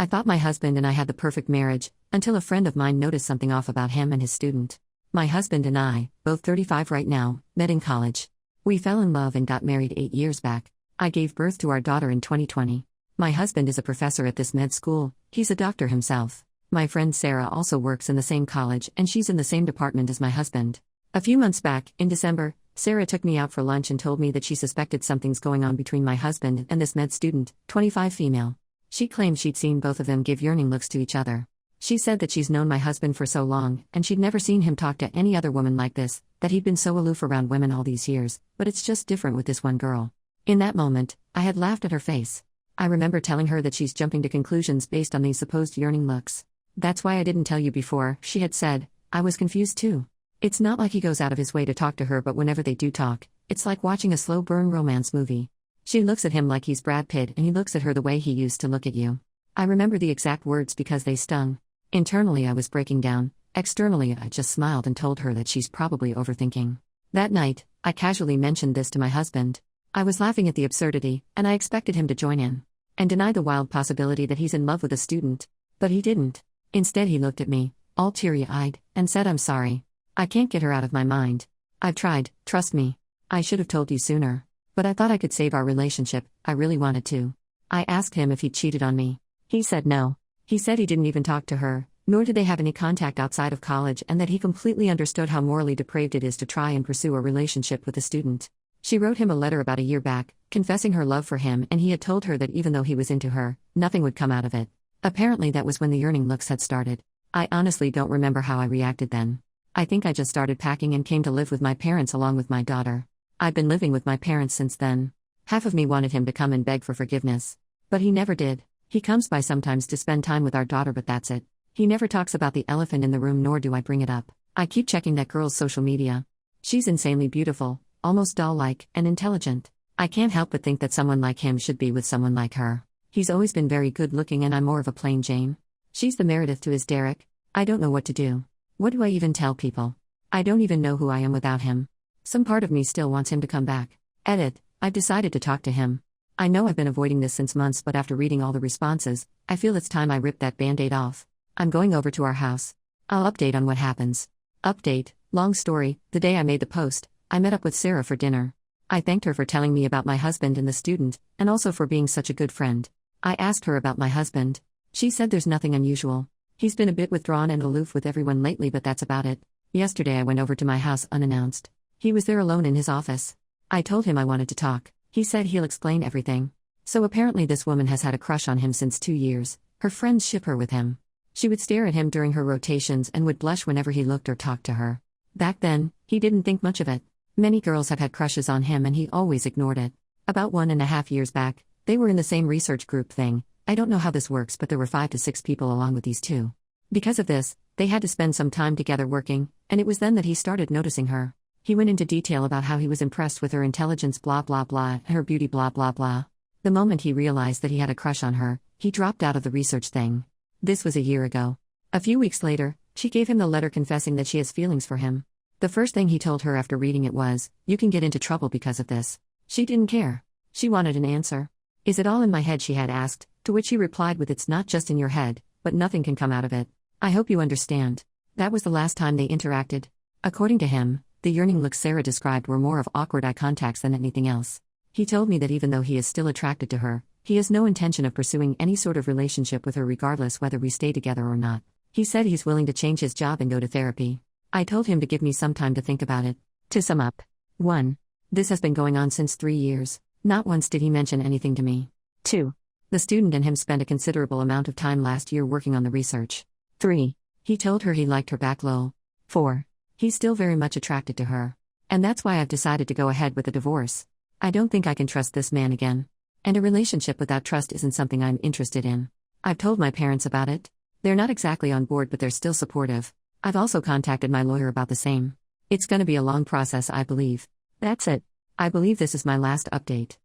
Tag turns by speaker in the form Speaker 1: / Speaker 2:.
Speaker 1: I thought my husband and I had the perfect marriage, until a friend of mine noticed something off about him and his student. My husband and I, both 35 right now, met in college. We fell in love and got married 8 years back. I gave birth to our daughter in 2020. My husband is a professor at this med school, he's a doctor himself. My friend Sarah also works in the same college and she's in the same department as my husband. A few months back, in December, Sarah took me out for lunch and told me that she suspected something's going on between my husband and this med student, 25 female. She claimed she'd seen both of them give yearning looks to each other. She said that she's known my husband for so long, and she'd never seen him talk to any other woman like this, that he'd been so aloof around women all these years, but it's just different with this one girl. In that moment, I had laughed at her face. I remember telling her that she's jumping to conclusions based on these supposed yearning looks. That's why I didn't tell you before, she had said. I was confused too. It's not like he goes out of his way to talk to her, but whenever they do talk, it's like watching a slow burn romance movie. She looks at him like he's Brad Pitt and he looks at her the way he used to look at you. I remember the exact words because they stung. Internally I was breaking down, externally I just smiled and told her that she's probably overthinking. That night, I casually mentioned this to my husband. I was laughing at the absurdity, and I expected him to join in and deny the wild possibility that he's in love with a student. But he didn't. Instead he looked at me, all teary-eyed, and said, "I'm sorry. I can't get her out of my mind. I've tried, trust me. I should have told you sooner. But I thought I could save our relationship, I really wanted to." I asked him if he cheated on me. He said no. He said he didn't even talk to her, nor did they have any contact outside of college, and that he completely understood how morally depraved it is to try and pursue a relationship with a student. She wrote him a letter about a year back, confessing her love for him, and he had told her that even though he was into her, nothing would come out of it. Apparently that was when the yearning looks had started. I honestly don't remember how I reacted then. I think I just started packing and came to live with my parents along with my daughter. I've been living with my parents since then. Half of me wanted him to come and beg for forgiveness. But he never did. He comes by sometimes to spend time with our daughter, but that's it. He never talks about the elephant in the room, nor do I bring it up. I keep checking that girl's social media. She's insanely beautiful, almost doll-like, and intelligent. I can't help but think that someone like him should be with someone like her. He's always been very good-looking and I'm more of a plain Jane. She's the Meredith to his Derek. I don't know what to do. What do I even tell people? I don't even know who I am without him. Some part of me still wants him to come back. Edit, I've decided to talk to him. I know I've been avoiding this since months, but after reading all the responses, I feel it's time I rip that band-aid off. I'm going over to our house. I'll update on what happens. Update, long story, the day I made the post, I met up with Sarah for dinner. I thanked her for telling me about my husband and the student, and also for being such a good friend. I asked her about my husband. She said there's nothing unusual. He's been a bit withdrawn and aloof with everyone lately, but that's about it. Yesterday I went over to my house unannounced. He was there alone in his office. I told him I wanted to talk. He said he'll explain everything. So apparently this woman has had a crush on him since 2 years. Her friends ship her with him. She would stare at him during her rotations and would blush whenever he looked or talked to her. Back then, he didn't think much of it. Many girls have had crushes on him and he always ignored it. About 1.5 years back, they were in the same research group thing. I don't know how this works, but there were 5 to 6 people along with these two. Because of this, they had to spend some time together working, and it was then that he started noticing her. He went into detail about how he was impressed with her intelligence blah blah blah, and her beauty blah blah blah. The moment he realized that he had a crush on her, he dropped out of the research thing. This was a year ago. A few weeks later, she gave him the letter confessing that she has feelings for him. The first thing he told her after reading it was, "You can get into trouble because of this." She didn't care. She wanted an answer. "Is it all in my head?" she had asked, to which he replied with, "It's not just in your head, but nothing can come out of it. I hope you understand." That was the last time they interacted. According to him, the yearning looks Sarah described were more of awkward eye contacts than anything else. He told me that even though he is still attracted to her, he has no intention of pursuing any sort of relationship with her regardless whether we stay together or not. He said he's willing to change his job and go to therapy. I told him to give me some time to think about it. To sum up. 1. This has been going on since 3 years. Not once did he mention anything to me. 2. The student and him spent a considerable amount of time last year working on the research. 3. He told her he liked her back low. 4. He's still very much attracted to her. And that's why I've decided to go ahead with a divorce. I don't think I can trust this man again. And a relationship without trust isn't something I'm interested in. I've told my parents about it. They're not exactly on board, but they're still supportive. I've also contacted my lawyer about the same. It's gonna be a long process, I believe. That's it. I believe this is my last update.